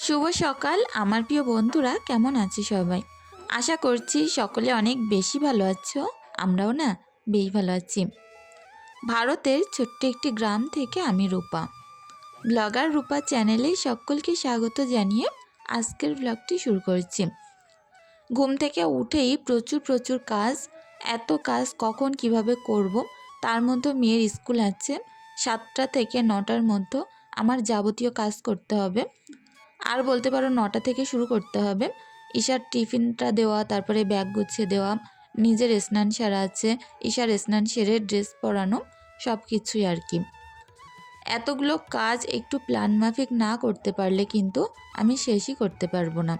শুভ সকাল আমার প্রিয় বন্ধুরা, কেমন আছো সবাই? আশা করছি সকলে অনেক বেশি ভালো আছো। আমরাও না বেশ ভালো আছি। ভারতের ছোট্ট একটি গ্রাম থেকে আমি রূপা, ব্লগার রূপা চ্যানেলে সকলকে স্বাগত জানিয়ে আজকের ব্লগটি শুরু করছি। ঘুম থেকে উঠেই প্রচুর প্রচুর কাজ, এত কাজ কখন কিভাবে করব। তার মধ্যে মেয়ের স্কুল আছে 7টা থেকে 9টার মধ্যে আমার যাবতীয় কাজ করতে হবে। আর বলতে পারো 9টা থেকে শুরু করতে হবে। ঈশার টিফিনটা দেওয়া, তারপরে ব্যাগ গুছিয়ে দেওয়া, নিজের স্নান সারা আছে, ঈশার স্নান সেরে ড্রেস পরানো, সব কিছুই আর কি। এতগুলো কাজ একটু প্ল্যান মাফিক না করতে পারলে কিন্তু আমি শেষই করতে পারবো না।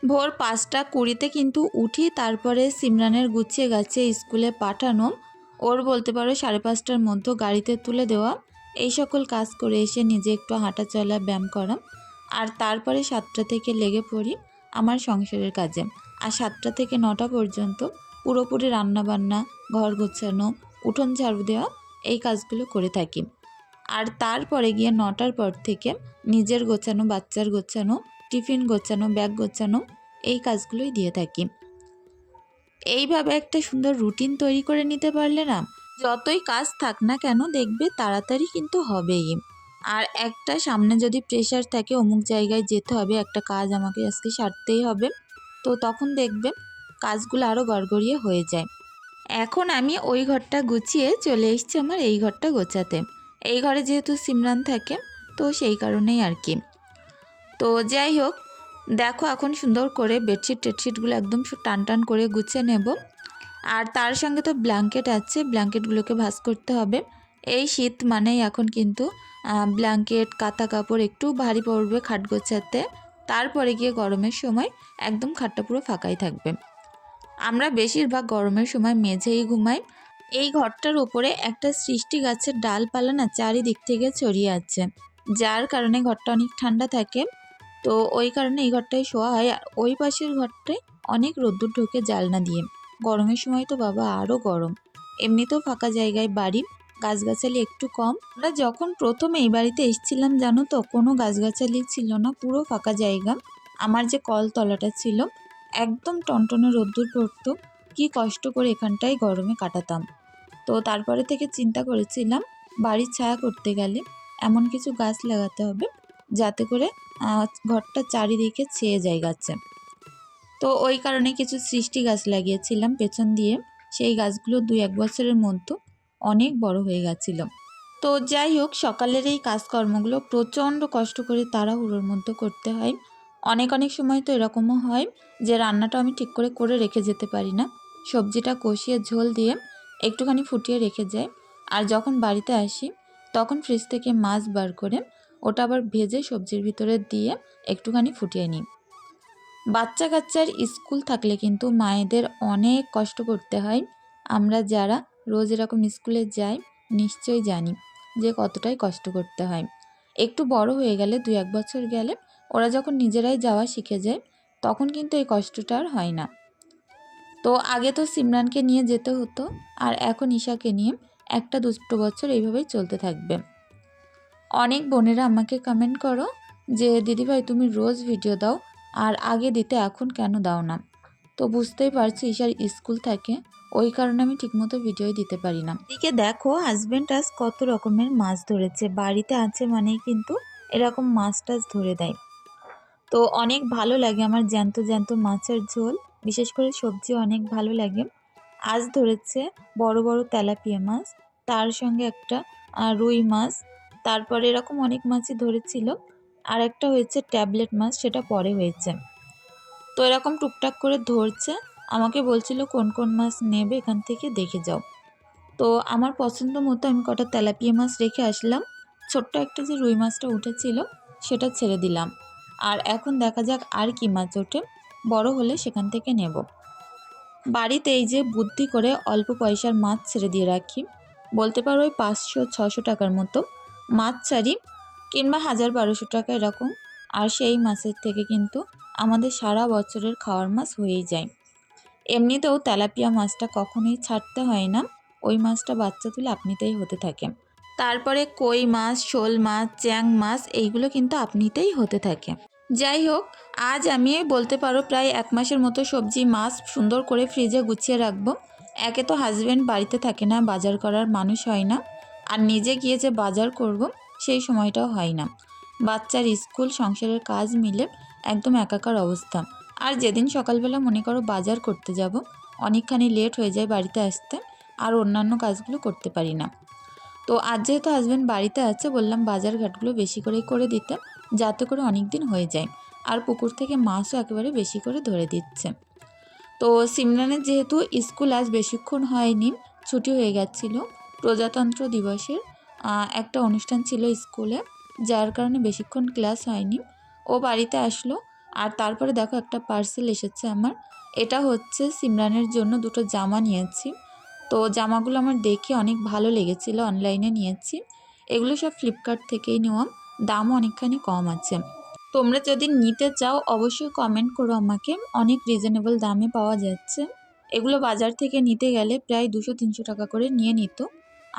ভোর 5টা 20-তে কিন্তু উঠি, তারপরে সিমরানের গুছিয়ে গাছিয়ে স্কুলে পাঠানো, ওর বলতে পারো 5:30টার মধ্যে গাড়িতে তুলে দেওয়া, এই সকল কাজ করে এসে নিজে একটু হাঁটা চলা ব্যায়াম করা। আর তারপরে 7টা থেকে লেগে পড়ি আমার সংসারের কাজে। আর 7টা থেকে 9টা পর্যন্ত পুরোপুরি রান্নাবান্না, ঘর গোছানো, উঠোন ঝাড়ু দেওয়া, এই কাজগুলো করে থাকি। আর তারপরে গিয়ে 9টার পর থেকে নিজের গোছানো, বাচ্চার গোছানো, টিফিন গোছানো, ব্যাগ গোছানো, এই কাজগুলোই দিয়ে থাকি। এইভাবে একটা সুন্দর রুটিন তৈরি করে নিতে পারলে না, যতই কাজ থাক না কেন দেখবে তাড়াতাড়ি কিন্তু হবেই। আর একটা সামনে যদি প্রেশার থাকে, অমুক জায়গায় যেতে হবে, একটা কাজ আমাকে আজকে সারতেই হবে, তো তখন দেখবে কাজগুলো আরও গড়গড়িয়ে হয়ে যায়। এখন আমি ওই ঘরটা গুছিয়ে চলে এসেছি আমার এই ঘরটা গোছাতে। এই ঘরে যেহেতু সিমরান থাকে, তো সেই কারণেই আর কি। তো যাই হোক, দেখো এখন সুন্দর করে বেডশিট টেডশিটগুলো একদম টান টান করে গুছিয়ে নেব। আর তার সঙ্গে তো ব্ল্যাঙ্কেট আছে, ব্ল্যাঙ্কেটগুলোকে ভাঁজ করতে হবে। এই শীত মানেই এখন কিন্তু ব্ল্যাঙ্কেট, কাঁথা কাপড় একটু ভারী পড়বে খাট গোছাতে। তারপরে গিয়ে গরমের সময় একদম খাটটা পুরো ফাঁকাই থাকবে। আমরা বেশিরভাগ গরমের সময় মেঝেই ঘুমাই। এই ঘরটার ওপরে একটা সৃষ্টি গাছের ডালপালা না চারিদিক থেকে ছড়িয়ে আছে, যার কারণে ঘরটা অনেক ঠান্ডা থাকে। তো ওই কারণে এই ঘরটায় শোয়া হয়। আর ওই পাশের ঘরটায় অনেক রোদ্দুর ঢোকে জানলা দিয়ে। গরমের সময় তো বাবা আরও গরম। এমনিতেও ফাঁকা জায়গায় বাড়ি, গাছগাছালি একটু কম। আমরা যখন প্রথম এই বাড়িতে এসেছিলাম জানো তো, কোনো গাছগাছালি ছিল না, পুরো ফাঁকা জায়গা। আমার যে কলতলাটা ছিল, একদম টনটনে রোদ্দুর পড়তো, কি কষ্ট করে এখানটায় গরমে কাটাতাম। তো তারপরে থেকে চিন্তা করেছিলাম বাড়ির ছায়া করতে গেলে এমন কিছু গাছ লাগাতে হবে যাতে করে ঘরটা চারিদিকে ছেয়ে যায় গাছে। তো ওই কারণে কিছু সৃষ্টি গাছ লাগিয়েছিলাম পেছন দিয়ে। সেই গাছগুলো 2-1 বছরের মধ্যে অনেক বড় হয়ে গেছিল। তো যাই হোক, সকালের এই কাজকর্মগুলো প্রচণ্ড কষ্ট করে তাড়াহুড়োর মধ্যে করতে হয়। অনেক অনেক সময় তো এরকমও হয় যে রান্নাটা আমি ঠিক করে রেখে যেতে পারি না। সবজিটা কষিয়ে ঝোল দিয়ে একটুখানি ফুটিয়ে রেখে যাই। আর যখন বাড়িতে আসি তখন ফ্রিজ থেকে মাছ বার করে ওটা আবার ভেজে সবজির ভিতরে দিয়ে একটুখানি ফুটিয়ে নিই। বাচ্চা কাচ্চার স্কুল থাকলে কিন্তু মায়েদের অনেক কষ্ট করতে হয়। আমরা যারা রোজ এরকম স্কুলে যাই নিশ্চয়ই জানি যে কতটাই কষ্ট করতে হয়। একটু বড় হয়ে গেলে 2-1 বছর গেলে ওরা যখন নিজেরাই যাওয়া শিখে যায়, তখন কিন্তু এই কষ্টটা আর হয় না। তো আগে তো সিমরানকে নিয়ে যেতে হতো, আর এখন ঈশাকে নিয়ে 1-2 বছর এইভাবেই চলতে থাকবে। অনেক বোনেরা আমাকে কমেন্ট করো যে দিদিভাই তুমি রোজ ভিডিও দাও, আর আগে দিতে এখন কেন দাও না। তো বুঝতেই পারছি ঈশার স্কুল থাকে, ওই কারণে আমি ঠিকমতো ভিডিও দিতে পারি না। এদিকে দেখো হাজব্যান্ড আজ কত রকমের মাছ ধরেছে, বাড়িতে আছে মানেই কিন্তু এরকম মাছ টাছ ধরে দেয়। তো অনেক ভালো লাগে আমার জ্যান্ত জ্যান্ত মাছের ঝোল, বিশেষ করে সবজি অনেক ভালো লাগে। আজ ধরেছে বড় বড় তেলাপিয়া মাছ, তার সঙ্গে একটা রুই মাছ, তারপরে এরকম অনেক মাছই ধরেছিল। আর একটা হয়েছে ট্যাবলেট মাছ, সেটা পরে হয়েছে। তো এরকম টুকটাক করে ধরছে, আমাকে বলছিল কোন কোন মাছ নেবে এখান থেকে দেখে যাও। তো আমার পছন্দ মতো আমি কটা তেলাপিয়া মাছ রেখে আসলাম। ছোট্ট একটা যে রুই মাছটা উঠেছিল সেটা ছেড়ে দিলাম। আর এখন দেখা যাক আর কি মাছ ওঠে, বড় হলে সেখান থেকে নেব। বাড়িতে এই যে বুদ্ধি করে অল্প পয়সার মাছ ছেড়ে দিয়ে রাখি, বলতে পারো ওই 500-600 টাকার মতো মাছ ছাড়ি, কিংবা 1000-1200 টাকা এরকম। আর সেই মাছের থেকে কিন্তু আমাদের সারা বছরের খাওয়ার মাছ হয়েই যায়। এমনিতেও তেলাপিয়া মাছটা কখনোই ছাড়তে হয় না, ওই মাছটা বাচ্চা তুলে আপনিতেই হতে থাকে। তারপরে কই মাছ, শোল মাছ, চ্যাং মাছ, এইগুলো কিন্তু আপনিতেই হতে থাকে। যাই হোক, আজ আমি বলতে পারো প্রায় 1 মাসের মতো সবজি মাছ সুন্দর করে ফ্রিজে গুছিয়ে রাখবো। একে তো হাজব্যান্ড বাড়িতে থাকে না, বাজার করার মানুষ হয় না, আর নিজে গিয়ে যে বাজার করব সেই সময়টাও হয় না। বাচ্চার স্কুল সংসারের কাজ মিলে একদম একাকার অবস্থা। আর যেদিন সকালবেলা মনে করো বাজার করতে যাব, অনেকখানি লেট হয়ে যায় বাড়িতে আসতে, আর অন্যান্য কাজগুলো করতে পারি না। তো আজ যেহেতু হাজব্যান্ড বাড়িতে আছে, বললাম বাজার ঘাটগুলো বেশি করেই করে দিতে, যাতে করে অনেক দিন হয়ে যায়। আর পুকুর থেকে মাছও একেবারে বেশি করে ধরে দিচ্ছে। তো সিমরানের যেহেতু স্কুল আজ বেশিক্ষণ হয়নি, ছুটি হয়ে গেছিলো, প্রজাতন্ত্র দিবসের একটা অনুষ্ঠান ছিল স্কুলে, যার কারণে বেশিক্ষণ ক্লাস হয়নি। ও বাড়িতে আসলো, আর তারপরে দেখো একটা পার্সেল এসেছে আমার। এটা হচ্ছে সিমরানের জন্য 2টো জামা নিয়েছি। তো জামাগুলো আমার দেখে অনেক ভালো লেগেছিলো, অনলাইনে নিয়েছি। এগুলো সব ফ্লিপকার্ট থেকেই নেওয়া, দামও অনেকখানি কম আছে। তোমরা যদি নিতে চাও অবশ্যই কমেন্ট করো আমাকে, অনেক রিজনেবল দামে পাওয়া যাচ্ছে। এগুলো বাজার থেকে নিতে গেলে প্রায় 200-300 টাকা করে নিয়ে নিত,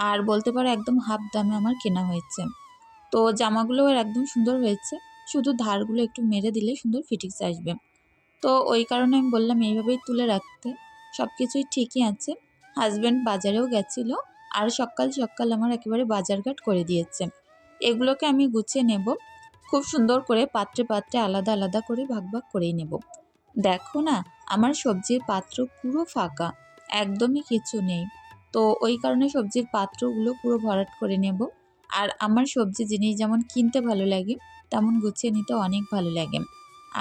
আর বলতে পারো একদম হাফ দামে আমার কেনা হয়েছে। তো জামাগুলো একদম সুন্দর হয়েছে, শুধু ধারগুলো একটু মেরে দিলে সুন্দর ফিটিংস আসবে। তো ওই কারণে আমি বললাম এইভাবেই তুলে রাখতে। সব কিছুই ঠিকই আছে। হাজব্যান্ড বাজারেও গেছিলো, আর সকাল সকাল আমার একেবারে বাজারঘাট করে দিয়েছে। এগুলোকে আমি গুছিয়ে নেব, খুব সুন্দর করে পাত্রে পাত্রে আলাদা আলাদা করে ভাগ ভাগ করেই নেব। দেখো না, আমার সবজির পাত্র পুরো ফাঁকা, একদমই কিছু নেই। তো ওই কারণে সবজির পাত্রগুলো পুরো ভরাট করে নেব। আর আমার সবজি জিনিস যেমন কিনতে ভালো লাগে, তেমন গুছিয়ে নিতে অনেক ভালো লাগে।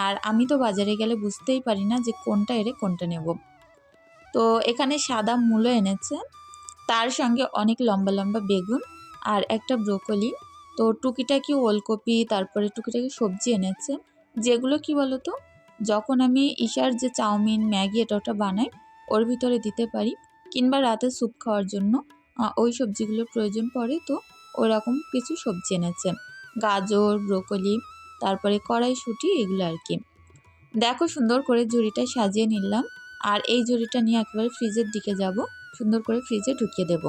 আর আমি তো বাজারে গেলে বুঝতেই পারি না যে কোনটা এরে কোনটা নেব। তো এখানে সাদা মূলো এনেছে, তার সঙ্গে অনেক লম্বা লম্বা বেগুন আর একটা ব্রোকলি। তো টুকিটাকি ওলকপি, তারপরে টুকিটাকি সবজি এনেছে, যেগুলো কি বলতো, যখন আমি ঈশার যে চাউমিন ম্যাগি এটা ওটা বানাই, ওর ভিতরে দিতে পারি, কিংবা রাতে স্যুপ খাওয়ার জন্য ওই সবজিগুলোর প্রয়োজন পড়ে। তো ওরকম কিছু সবজি এনেছে, গাজর, ব্রোকলি, তারপরে কড়াইশুঁটি, এগুলো আর কি। দেখো সুন্দর করে ঝুড়িটা সাজিয়ে নিলাম, আর এই ঝুড়িটা নিয়ে একেবারে ফ্রিজের দিকে যাব, সুন্দর করে ফ্রিজে ঢুকিয়ে দেব।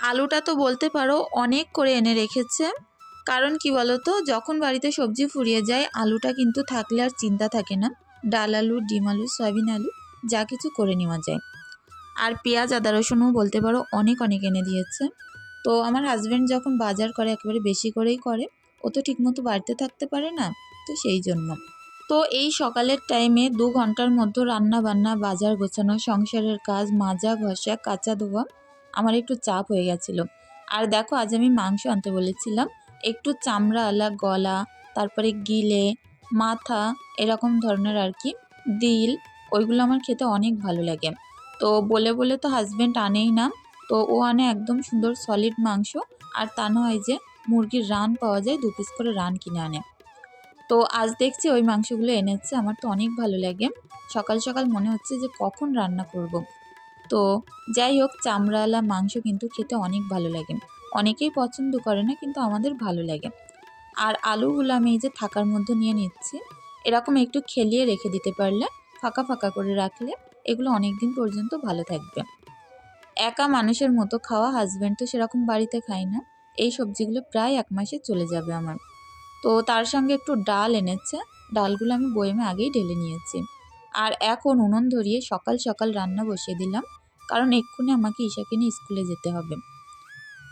আলুটা তো বলতে পারো অনেক করে এনে রেখেছে, কারণ কি বলতো, যখন বাড়িতে সবজি ফুরিয়ে যায় আলুটা কিন্তু থাকলে আর চিন্তা থাকে না, ডাল আলু, ডিম আলু, সয়াবিন আলু যা কিছু করে নেওয়া যায়। আর পেঁয়াজ, আদা, রসুনও বলতে পারো অনেক অনেক এনে দিয়েছে। তো আমার হাজব্যান্ড যখন বাজার করে একেবারে বেশি করেই করে, ও তো ঠিকমতো বাড়িতে থাকতে পারে না, তো সেই জন্য। তো এই সকালের টাইমে 2 ঘন্টার মধ্যে রান্না বান্না, বাজার গোছানো, সংসারের কাজ, মাজা ঘষা, কাচা ধোয়া, আমার একটু চাপ হয়ে গেছিলো। আর দেখো আজ আমি মাংস আনতে বলেছিলাম, একটু চামড়াওয়ালা গলা, তারপরে গিলে, মাথা, এরকম ধরনের আর কি, দিল, ওইগুলো আমার খেতে অনেক ভালো লাগে। তো বলে বলে তো হাজব্যান্ড আনেই না, তো ও আনে একদম সুন্দর সলিড মাংস, আর তা নয় যে মুরগির রান পাওয়া যায়, 2 পিস করে রান কিনে আনে। তো আজ দেখছি ওই মাংসগুলো এনেছে, আমার তো অনেক ভালো লাগে। সকাল সকাল মনে হচ্ছে যে কখন রান্না করব। তো যাই হোক, চামড়াওয়ালা মাংস কিন্তু খেতে অনেক ভালো লাগে। অনেকেই পছন্দ করে না, কিন্তু আমাদের ভালো লাগে। আর আলুগুলো আমি এই যে থাকার মধ্যে নিয়ে নিচ্ছি, এরকম একটু খেলিয়ে রেখে দিতে পারলে, ফাঁকা ফাঁকা করে রাখলে এগুলো অনেক দিন পর্যন্ত ভালো থাকবে। একা মানুষের মতো খাওয়া, হাজব্যান্ড তো সেরকম বাড়িতে খায় না, এই সবজিগুলো প্রায় 1 মাসে চলে যাবে আমার। তো তার সঙ্গে একটু ডাল এনেছে, ডালগুলো আমি বয়মে আগেই ঢেলে নিয়েছি। আর এখন উনুন ধরিয়ে সকাল সকাল রান্না বসিয়ে দিলাম, কারণ এক্ষুনি আমাকে ঈশাকে নিয়ে স্কুলে যেতে হবে।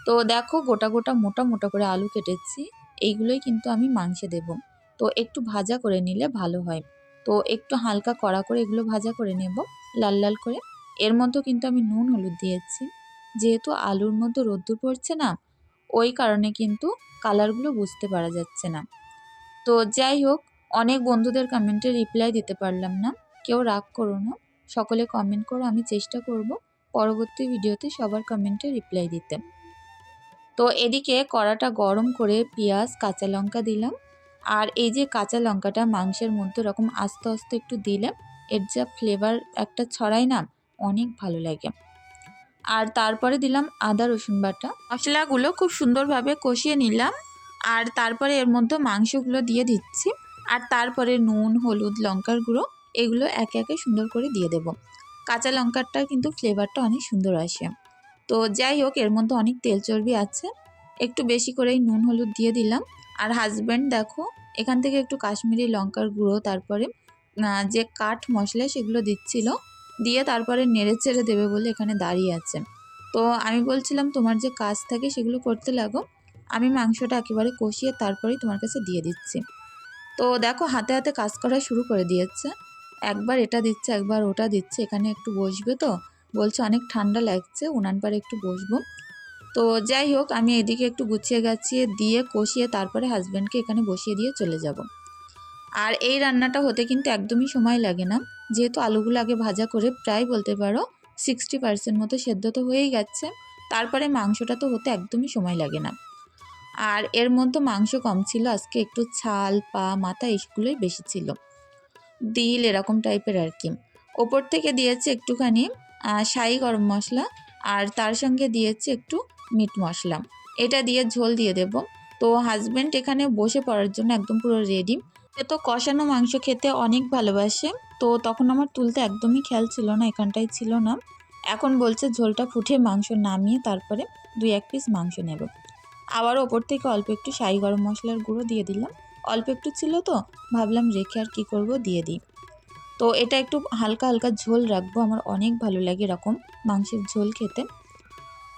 তো দেখো গোটা গোটা মোটা মোটা করে আলু কেটেছি, এইগুলোই কিন্তু আমি মাংসে দেব। তো একটু ভাজা করে নিলে ভালো হয়। তো একটু হালকা কড়া করে এগুলো ভাজা করে নেব, লাল লাল করে। এর মধ্যেও কিন্তু আমি নুন হলুদ দিয়েছি, যেহেতু আলুর মধ্যে রোদ্দুর পড়ছে না, ওই কারণে কিন্তু কালারগুলো বুঝতে পারা যাচ্ছে না। তো যাই হোক, অনেক বন্ধুদের কমেন্টে রিপ্লাই দিতে পারলাম না, কেউ রাগ করো না, সকলে কমেন্ট করো, আমি চেষ্টা করব পরবর্তী ভিডিওতে সবার কমেন্টে রিপ্লাই দিতে। তো এদিকে কড়াটা গরম করে পেঁয়াজ, কাঁচা লঙ্কা দিলাম। আর এই যে কাঁচা লঙ্কাটা মাংসের মধ্যে এরকম আস্তে আস্তে একটু দিলে এর যা ফ্লেভার একটা ছড়ায় না, অনেক ভালো লাগে। আর তারপরে দিলাম আদা রসুন বাটা, মশলাগুলো খুব সুন্দরভাবে কষিয়ে নিলাম। আর তারপরে এর মধ্যে মাংসগুলো দিয়ে দিচ্ছি, আর তারপরে নুন, হলুদ, লঙ্কার গুঁড়ো, এগুলো একে একে সুন্দর করে দিয়ে দেব। কাঁচা লঙ্কারটা কিন্তু ফ্লেভারটা অনেক সুন্দর আসে। তো যাই হোক, এর মধ্যে অনেক তেল চর্বি আছে, একটু বেশি করেই নুন হলুদ দিয়ে দিলাম। আর হাজব্যান্ড দেখো এখান থেকে একটু কাশ্মীরি লঙ্কার গুঁড়ো, তারপরে যে কাঠ মশলা সেগুলো দিচ্ছিল, দিয়ে তারপরে নেড়ে চেড়ে দেবে বলে এখানে দাঁড়িয়ে আছে। তো আমি বলছিলাম তোমার যে কাজ থাকে সেগুলো করতে লাগো, আমি মাংসটা একেবারে কষিয়ে তারপরেই তোমার কাছে দিয়ে দিচ্ছি। তো দেখো হাতে হাতে কাজ করা শুরু করে দিয়েছে, একবার এটা দিচ্ছে একবার ওটা দিচ্ছে। এখানে একটু বসবে তো, বলছে অনেক ঠান্ডা লাগছে, উনান পাড়ে একটু বসবো। তো যাই হোক, আমি এদিকে একটু গুছিয়ে গাছিয়ে দিয়ে কষিয়ে তারপরে হাজব্যান্ডকে এখানে বসিয়ে দিয়ে চলে যাব। আর এই রান্নাটা হতে কিন্তু একদমই সময় লাগে না, যেহেতু আলুগুলো আগে ভাজা করে প্রায় বলতে পারো 60% মতো সেদ্ধ তো হয়েই গেছে। তারপরে মাংসটা তো হতে একদমই সময় লাগে না। আর এর মধ্যে মাংস কম ছিল, আজকে একটু ছাল পা মাথা এইগুলোই বেশি ছিল, দিল এরকম টাইপের আর কি। ওপর থেকে দিয়েছে একটুখানি শাহি গরম মশলা, আর তার সঙ্গে দিয়েছে একটু মিট মশলা। এটা দিয়ে ঝোল দিয়ে দেব। তো হাজব্যান্ড এখানে বসে পড়ার জন্য একদম পুরো রেডি। সে তো কষানো মাংস খেতে অনেক ভালোবাসে, তো তখন আমার তুলতে একদমই খেয়াল ছিল না, এখানটাই ছিল না। এখন বলছে ঝোলটা ফুটে মাংস নামিয়ে তারপরে 2-1 পিস মাংস নেব। আবারও ওপর থেকে অল্প একটু শাহি গরম মশলার গুঁড়ো দিয়ে দিলাম, অল্প একটু ছিল তো ভাবলাম রেখে আর কি করব, দিয়ে দিই। তো এটা একটু হালকা হালকা ঝোল রাখবো, আমার অনেক ভালো লাগে এরকম মাংসের ঝোল খেতে।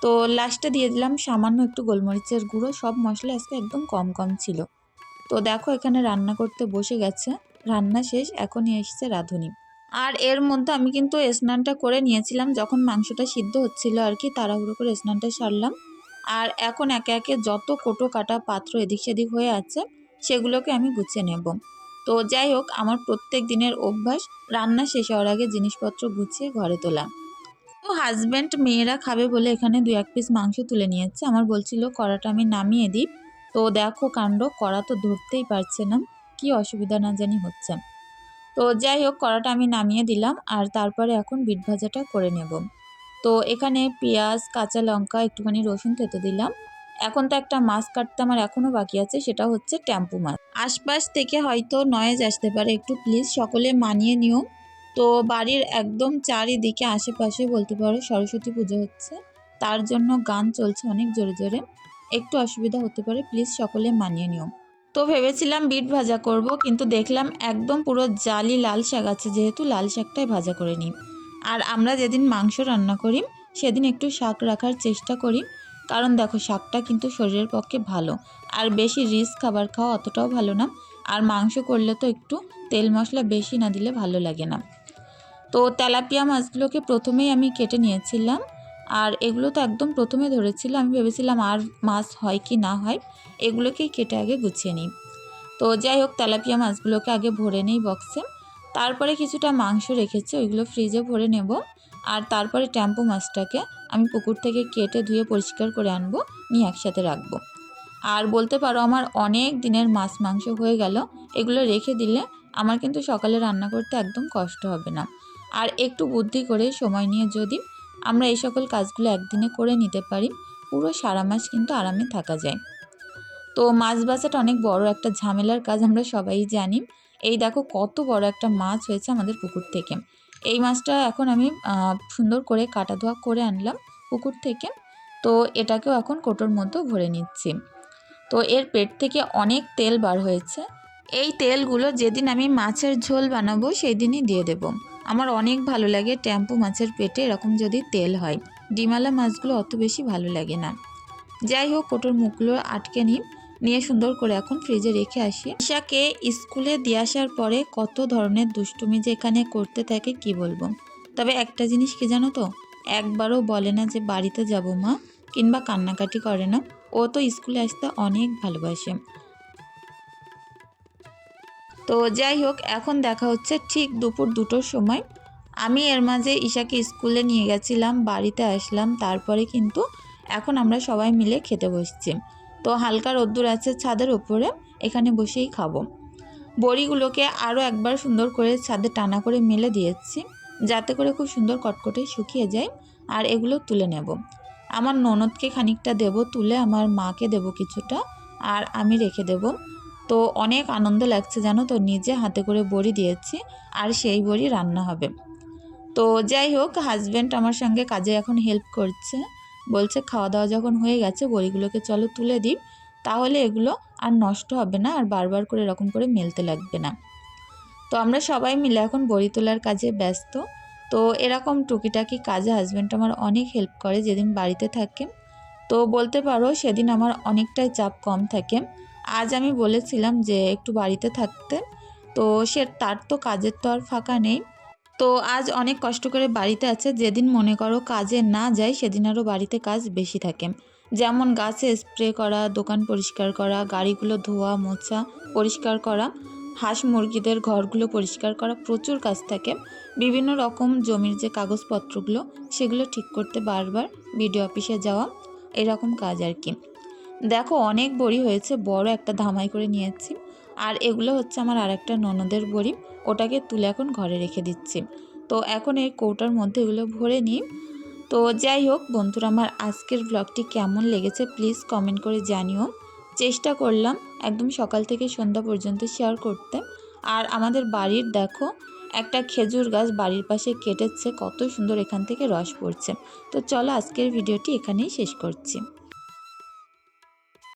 তো লাস্টে দিয়ে দিলাম সামান্য একটু গোলমরিচের গুঁড়ো, সব মশলা আজকে একদম কম কম ছিল। তো দেখো এখানে রান্না করতে বসে গেছে, রান্না শেষ, এখনই এসেছে রাঁধুনি। আর এর মধ্যে আমি কিন্তু স্নানটা করে নিয়েছিলাম যখন মাংসটা সিদ্ধ হচ্ছিল আর কি, তাড়াহুড়ো করে স্নানটা সারলাম। আর এখন একে একে যত কোটো কাটা পাত্র এদিক সেদিক হয়ে আছে সেগুলোকে আমি গুছিয়ে নেব। তো যাই হোক, আমার প্রত্যেক দিনের অভ্যাস রান্না শেষ হওয়ার আগে জিনিসপত্র গুছিয়ে ঘরে তোলা। তো হাজব্যান্ড মেয়েরা খাবে বলে এখানে 2-1 পিস মাংস তুলে নিয়েছে, আমার বলছিল কড়াটা আমি নামিয়ে দিই। তো দেখো কাণ্ড, কড়া তো ধরতেই পারছে না, কি অসুবিধা না জানি হচ্ছে। তো যাই হোক, কড়াটা আমি নামিয়ে দিলাম, আর তারপরে এখন বিট ভাজাটা করে নেব। তো এখানে পেঁয়াজ কাঁচা লঙ্কা একটুখানি রসুন থেতো দিলাম। এখন তো একটা মাছ কাটতে আমার এখনও বাকি আছে, সেটা হচ্ছে ট্যাম্পু মাছ। আশপাশ থেকে হয়তো নয়েজ আসতে পারে, একটু প্লিজ সকলে মানিয়ে নিও। তো বাড়ির একদম চারিদিকে আশেপাশে বলতে পারো সরস্বতী পুজো হচ্ছে, তার জন্য গান চলছে অনেক জোরে জোরে, একটু অসুবিধা হতে পারে, প্লিজ সকলে মানিয়ে নিও। তো ভেবেছিলাম বিট ভাজা করব, কিন্তু দেখলাম একদম পুরো জালি লাল শাক আছে, যেহেতু লাল শাকটাই ভাজা করে নিই। আর আমরা যেদিন মাংস রান্না করি সেদিন একটু শাক রাখার চেষ্টা করি, কারণ দেখো শাকটা কিন্তু শরীরের পক্ষে ভালো, আর বেশি রিচ খাবার খাওয়া অতটাও ভালো না। আর মাংস করলে তো একটু তেল মশলা বেশি না দিলে ভালো লাগে না। তো তেলাপিয়া মাছগুলোকে প্রথমেই আমি কেটে নিয়েছিলাম, আর এগুলো তো একদম প্রথমে ধরেছিল, আমি ভেবেছিলাম আর মাছ হয় কি না হয়, এগুলোকেই কেটে আগে গুছিয়ে নিই। তো যাই হোক, তেলাপিয়া মাছগুলোকে আগে ভরে নিই বক্সে, তারপরে কিছুটা মাংস রেখেছি ওইগুলো ফ্রিজে ভরে নেব। আর তারপরে ট্যাম্পু মাছটাকে আমি পুকুর থেকে কেটে ধুয়ে পরিষ্কার করে আনবো, নিয়ে একসাথে রাখবো। আর বলতে পারো আমার অনেক দিনের মাছ মাংস হয়ে গেল, এগুলো রেখে দিলে আমার কিন্তু সকালে রান্না করতে একদম কষ্ট হবে না। আর একটু বুদ্ধি করে সময় নিয়ে যদি আমরা এই সকল কাজগুলো একদিনে করে নিতে পারি, পুরো সারা মাস কিন্তু আরামে থাকা যায়। তো মাছ বাছাটা অনেক বড় একটা ঝামেলার কাজ, আমরা সবাই জানি। এই দেখো কত বড় একটা মাছ হয়েছে আমাদের পুকুর থেকে। এই মাছটা এখন আমি সুন্দর করে কাটা ধোয়া করে আনলাম পুকুর থেকে। তো এটাকেও এখন কোটোর মধ্যে ভরে নিচ্ছি। তো এর পেট থেকে অনেক তেল বার হয়েছে, এই তেলগুলো যেদিন আমি মাছের ঝোল বানাবো সেই দিনই দিয়ে দেব। আমার অনেক ভালো লাগে ট্যাম্পু মাছের পেটে এরকম যদি তেল হয়, ডিমালা মাছগুলো অত বেশি ভালো লাগে না। যাই হোক, কোটোর মুখগুলো আটকে নিয়ে সুন্দর করে এখন ফ্রিজে রেখে আসি। ঈশাকে স্কুলে দিয়ে আসার পরে কত ধরনের দুষ্টুমি যে এখানে করতে থাকে কি বলবো। তবে একটা জিনিস কি জানো তো, একবারও বলে না যে বাড়িতে যাব মা, কিংবা কান্নাকাটি করে না। ও তো স্কুলে আসতে অনেক ভালোবাসে। তো যাই হোক, এখন দেখা হচ্ছে ঠিক দুপুর 2টোর সময়। আমি এর মাঝে ঈশাকে স্কুলে নিয়ে গেছিলাম, বাড়িতে আসলাম, তারপরে কিন্তু এখন আমরা সবাই মিলে খেতে বসছি। তো হালকা রোদ্দুর আছে ছাদের উপরে, এখানে বসেই খাবো। বড়িগুলোকে আরও একবার সুন্দর করে ছাদে টানা করে মেলে দিয়েছি, যাতে করে খুব সুন্দর কটকটে শুকিয়ে যায়। আর এগুলো তুলে নেব, আমার ননদকে খানিকটা দেব তুলে, আমার মাকে দেব কিছুটা, আর আমি রেখে দেব। তো অনেক আনন্দ লাগছে জানো তো, নিজে হাতে করে বড়ি দিয়েছি আর সেই বড়ি রান্না হবে। তো যাই হোক, হাজব্যান্ড আমার সঙ্গে কাজে এখন হেল্প করছে, বলছে খাওয়া দাওয়া যখন হয়ে গেছে বড়িগুলোকে চলো তুলে দিই, তাহলে এগুলো আর নষ্ট হবে না, আর বারবার করে এরকম করে মেলতে লাগবে না। তো আমরা সবাই মিলে এখন বড়ি তোলার কাজে ব্যস্ত। তো এরকম টুকিটাকি কাজে হাজব্যান্ড আমার অনেক হেল্প করে যেদিন বাড়িতে থাকে। তো বলতে পারো সেদিন আমার অনেকটাই চাপ কম থাকে। আজ আমি বলেছিলাম যে একটু বাড়িতে থাকতে, তো তার তো কাজের তো আর ফাঁকা নেই। তো আজ অনেক কষ্ট করে বাড়িতে আছে। যেদিন মনে করো কাজে না যায় সেদিন আরও বাড়িতে কাজ বেশি থাকে, যেমন গাছে স্প্রে করা, দোকান পরিষ্কার করা, গাড়িগুলো ধোয়া মোছা পরিষ্কার করা, হাঁস মুরগিদের ঘরগুলো পরিষ্কার করা, প্রচুর কাজ থাকে। বিভিন্ন রকম জমির যে কাগজপত্রগুলো সেগুলো ঠিক করতে বারবার বিডিও অফিসে যাওয়া, এরকম কাজ আর কি। দেখো অনেক বড়ি হয়েছে, বড় একটা ধামাই করে নিয়েছি। আর এগুলো হচ্ছে আমার আরেকটা ননদের বড়ি, ওটাকে তুলে এখন ঘরে রেখে দিচ্ছি। তো এখন এই কৌটার মধ্যে এগুলো ভরে নিই। তো যাই হোক বন্ধুরা, আমার আজকের ব্লগটি কেমন লেগেছে প্লিজ কমেন্ট করে জানিও। চেষ্টা করলাম একদম সকাল থেকে সন্ধ্যা পর্যন্ত শেয়ার করতে। আর আমাদের বাড়ির দেখো একটা খেজুর গাছ বাড়ির পাশে কেটেছে, কত সুন্দর এখান থেকে রস পড়ছে। তো চলো আজকের ভিডিওটি এখানেই শেষ করছি।